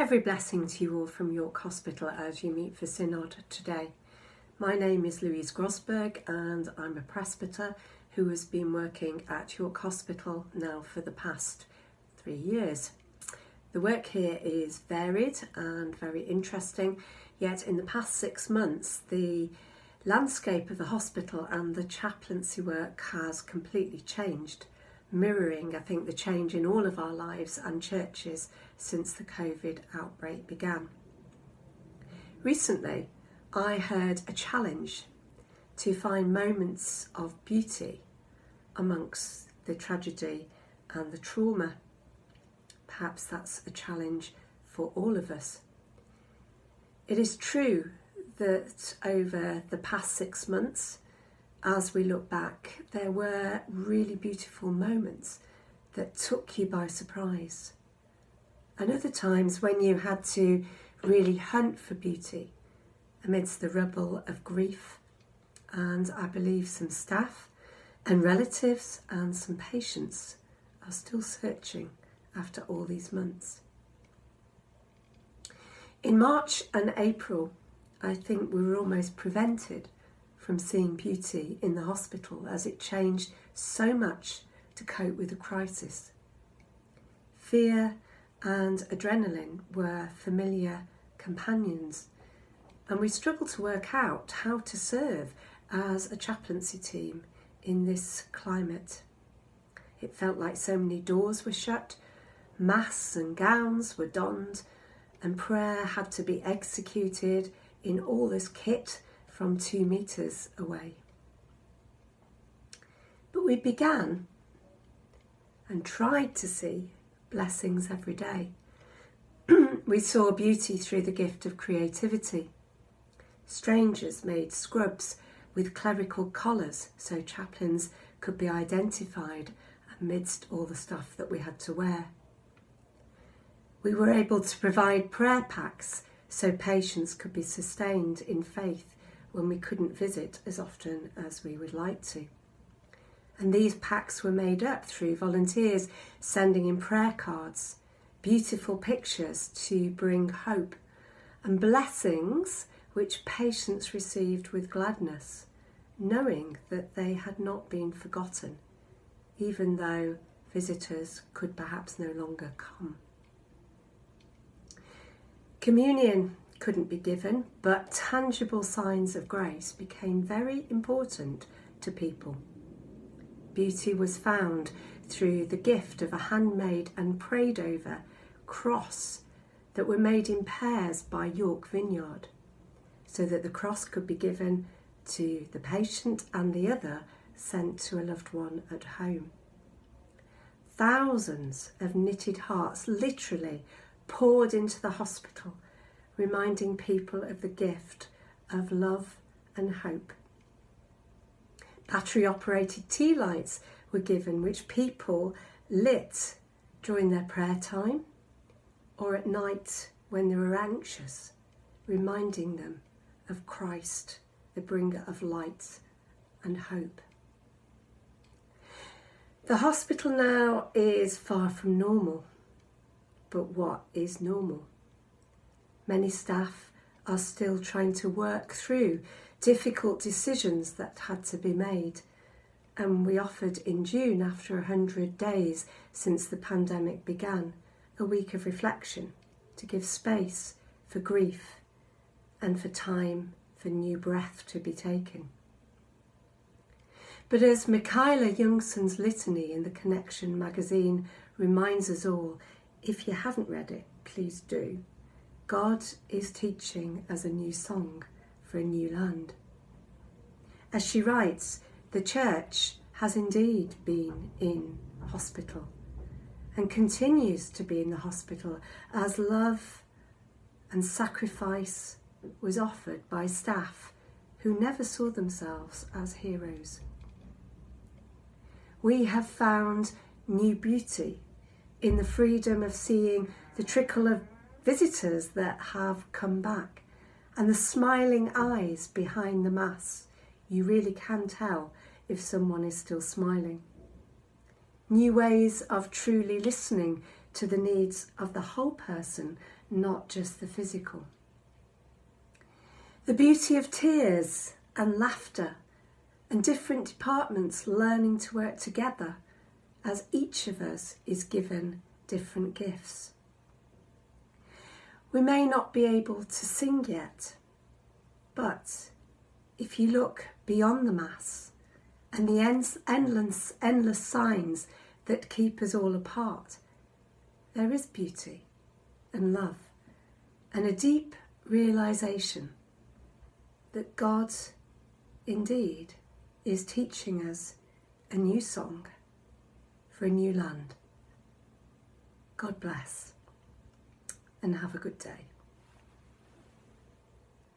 Every blessing to you all from York Hospital as you meet for Synod today. My name is Louise Grosberg and I'm a presbyter who has been working at York Hospital now for the past 3 years. The work here is varied and very interesting, yet in the past 6 months the landscape of the hospital and the chaplaincy work has completely changed, mirroring, I think, the change in all of our lives and churches since the COVID outbreak began. Recently, I heard a challenge to find moments of beauty amongst the tragedy and the trauma. Perhaps that's a challenge for all of us. It is true that over the past 6 months, as we look back, there were really beautiful moments that took you by surprise. And other times when you had to really hunt for beauty amidst the rubble of grief, and I believe some staff and relatives and some patients are still searching after all these months. In March and April, I think we were almost prevented from seeing beauty in the hospital as it changed so much to cope with the crisis. Fear and adrenaline were familiar companions, and we struggled to work out how to serve as a chaplaincy team in this climate. It felt like so many doors were shut, masks and gowns were donned, and prayer had to be executed in all this kit from 2 meters away. But we began and tried to see blessings every day. We saw beauty through the gift of creativity. Strangers made scrubs with clerical collars so chaplains could be identified amidst all the stuff that we had to wear. We were able to provide prayer packs so patients could be sustained in faith when we couldn't visit as often as we would like to. And these packs were made up through volunteers sending in prayer cards, beautiful pictures to bring hope, and blessings which patients received with gladness, knowing that they had not been forgotten, even though visitors could perhaps no longer come. Communion couldn't be given, but tangible signs of grace became very important to people. Beauty was found through the gift of a handmade and prayed over cross that were made in pairs by York Vineyard, so that the cross could be given to the patient and the other sent to a loved one at home. Thousands of knitted hearts literally poured into the hospital, reminding people of the gift of love and hope. Battery-operated tea lights were given, which people lit during their prayer time or at night when they were anxious, reminding them of Christ, the bringer of light and hope. The hospital now is far from normal, but what is normal? Many staff are still trying to work through difficult decisions that had to be made, and we offered in June, after 100 days since the pandemic began, a week of reflection to give space for grief and for time for new breath to be taken. But as Michaela Youngson's litany in the Connection magazine reminds us all, if you haven't read it, please do. God is teaching us a new song for a new land. As she writes, the church has indeed been in hospital and continues to be in the hospital as love and sacrifice was offered by staff who never saw themselves as heroes. We have found new beauty in the freedom of seeing the trickle of visitors that have come back and the smiling eyes behind the masks. You really can tell if someone is still smiling. New ways of truly listening to the needs of the whole person, not just the physical. The beauty of tears and laughter and different departments learning to work together as each of us is given different gifts. We may not be able to sing yet, but if you look beyond the Mass and the endless signs that keep us all apart, there is beauty and love and a deep realisation that God indeed is teaching us a new song for a new land. God bless and have a good day.